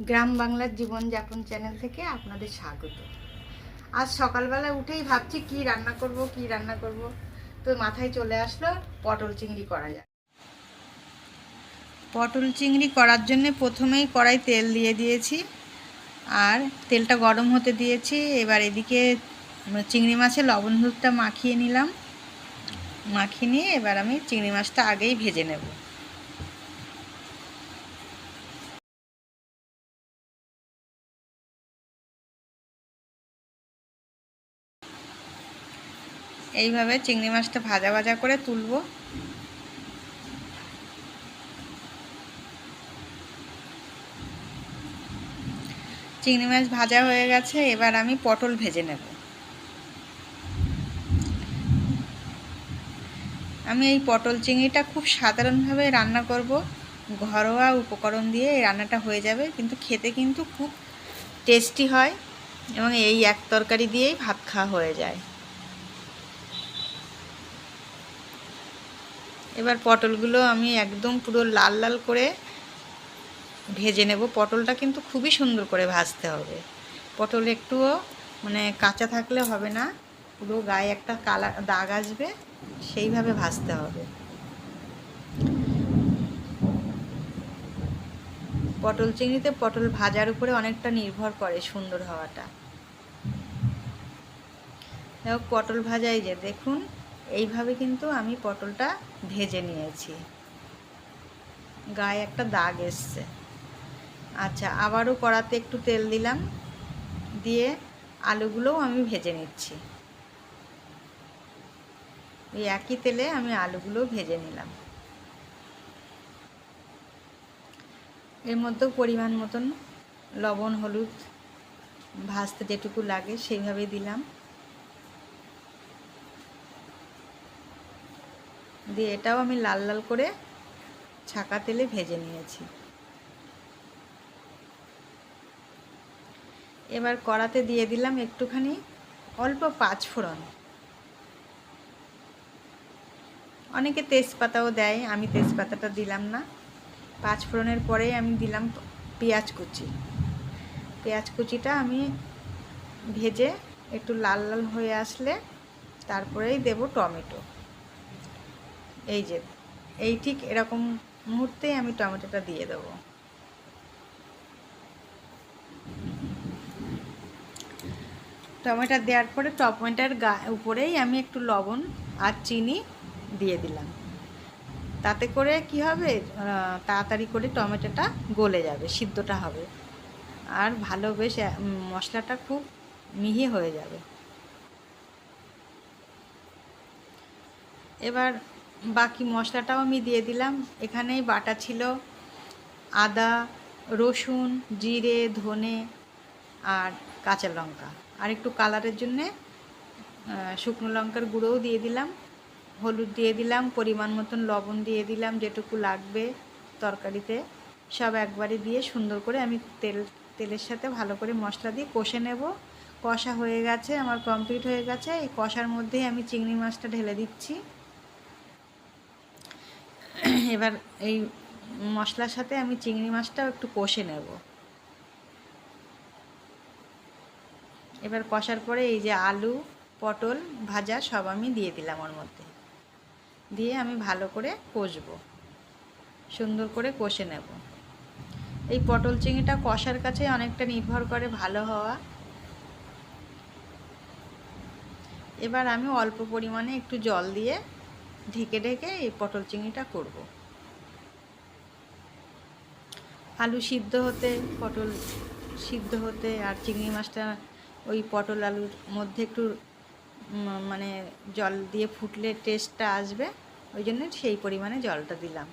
গ্রাম বাংলার জীবনযাপন চ্যানেল থেকে আপনাদের স্বাগত। আজ সকালবেলা উঠেই ভাবছি কি রান্না করব। তো মাথায় চলে আসলো পটল চিংড়ি করা যায়। পটল চিংড়ি করার জন্য প্রথমেই কড়াই তেল দিয়ে দিয়েছি আর তেলটা গরম হতে দিয়েছি। এবার এদিকে চিংড়ি মাছের লবণ হলুদটা মাখিয়ে নিলাম। মাখিয়ে নিয়ে এবার আমি চিংড়ি মাছটা আগেই ভেজে নেব। এইভাবে চিংড়ি মাছটা ভাজা ভাজা করে তুলব। চিংড়ি মাছ ভাজা হয়ে গেছে, এবার আমি পটল ভেজে নেব। আমি এই পটল চিংড়িটা খুব সাধারণভাবে রান্না করব, ঘরোয়া উপকরণ দিয়ে এই রান্নাটা হয়ে যাবে, কিন্তু খেতে কিন্তু খুব টেস্টি হয় এবং এই এক তরকারি দিয়েই ভাত খাওয়া হয়ে যায়। এবার পটলগুলো আমি একদম পুরো লাল লাল করে ভেজে নেব। পটলটা কিন্তু খুবই সুন্দর করে ভাজতে হবে। পটল একটুও কাঁচা থাকলে হবে না, পুরো গায়ে একটা কালা দাগ আসবে, সেইভাবে ভাজতে হবে। পটল চিংড়িতে পটল ভাজার উপরে অনেকটা নির্ভর করে সুন্দর হওয়াটা। দেখো পটল ভাজা, এই যে দেখুন, এইভাবে কিন্তু আমি পটলটা ভেজে নিয়েছি, গায়ে একটা দাগ এসছে। আচ্ছা, আবারও কড়াতে একটু তেল দিলাম, দিয়ে আলুগুলোও আমি ভেজে নিচ্ছি। এই একই তেলে আমি আলুগুলোও ভেজে নিলাম। এর মধ্যেও পরিমাণ মতন লবণ হলুদ ভাজতে যেটুকু লাগে সেইভাবে দিলাম। দিয়ে এটাও আমি লাল লাল করে ছাকা তেলে ভেজে নিয়েছি। এবার কড়াতে দিয়ে দিলাম একটুখানি অল্প পাঁচফোড়ন। অনেকে তেজপাতাও দেয়, আমি তেজপাতাটা দিলাম না। পাঁচফোড়নের পরেই আমি দিলাম পেঁয়াজ কুচি। পেঁয়াজ কুচিটা আমি ভেজে একটু লাল লাল হয়ে আসলে তারপরেই দেব টমেটো। এই যে এই ঠিক এরকম মুহূর্তেই আমি টমেটোটা দিয়ে দেব। টমেটো দেওয়ার পরে টমেটোর উপরেই আমি একটু লবণ আর চিনি দিয়ে দিলাম। তাতে করে কি হবে, তাড়াতাড়ি করে টমেটোটা গলে যাবে, সিদ্ধটা হবে, আর ভালো বেশ মশলাটা খুব মিহি হয়ে যাবে। এবার বাকি মশলাটাও আমি দিয়ে দিলাম। এখানেই বাটা ছিল আদা, রসুন, জিরে, ধনে আর কাঁচা লঙ্কা, আর একটু কালারের জন্যে শুকনো লঙ্কার গুঁড়োও দিয়ে দিলাম, হলুদ দিয়ে দিলাম, পরিমাণ মতন লবণ দিয়ে দিলাম যেটুকু লাগবে তরকারিতে, সব একবারে দিয়ে সুন্দর করে আমি তেলের সাথে ভালো করে মশলা দিয়ে কষে নেব। কষা হয়ে গেছে, আমার কমপ্লিট হয়ে গেছে। এই কষার মধ্যেই আমি চিংড়ি মাছটা ঢেলে দিচ্ছি। এবার এই মশলার সাথে আমি চিংড়ি মাছটাও একটু কষে নেব। এবার কষার পরে এই যে আলু পটল ভাজা সব আমি দিয়ে দিলাম ওর মধ্যে, দিয়ে আমি ভালো করে কষবো, সুন্দর করে কষে নেব। এই পটল চিংড়িটা কষার কাছে অনেকটা নির্ভর করে ভালো হওয়া। এবার আমি অল্প পরিমাণে একটু জল দিয়ে ঢেকে ঢেকে এই পটল চিংড়িটা করব। আলু সিদ্ধ হতে, পটল সিদ্ধ হতে আর চিংড়ি মাছটা ওই পটল আলুর মধ্যে একটু জল দিয়ে ফুটলে টেস্টটা আসবে, ওই জন্য সেই পরিমাণে জলটা দিলাম।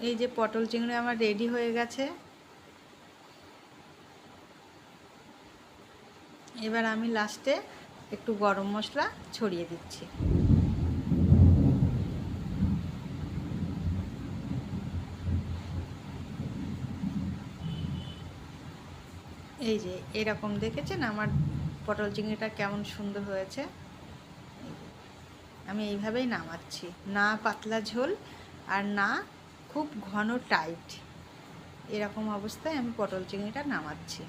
এই যে পটল চিংড়ি আমার রেডি হয়ে গেছে। এবার আমি লাস্টে একটু গরম মশলা ছড়িয়ে দিচ্ছি। এই যে এরকম দেখেছেন আমার পটল চিংড়িটা কেমন সুন্দর হয়েছে। আমি এইভাবেই নামাচ্ছি, না পাতলা ঝোল আর না খুব ঘন টাইট, এরকম অবস্থায় আমি পটল চিংড়িটা নামাচ্ছি।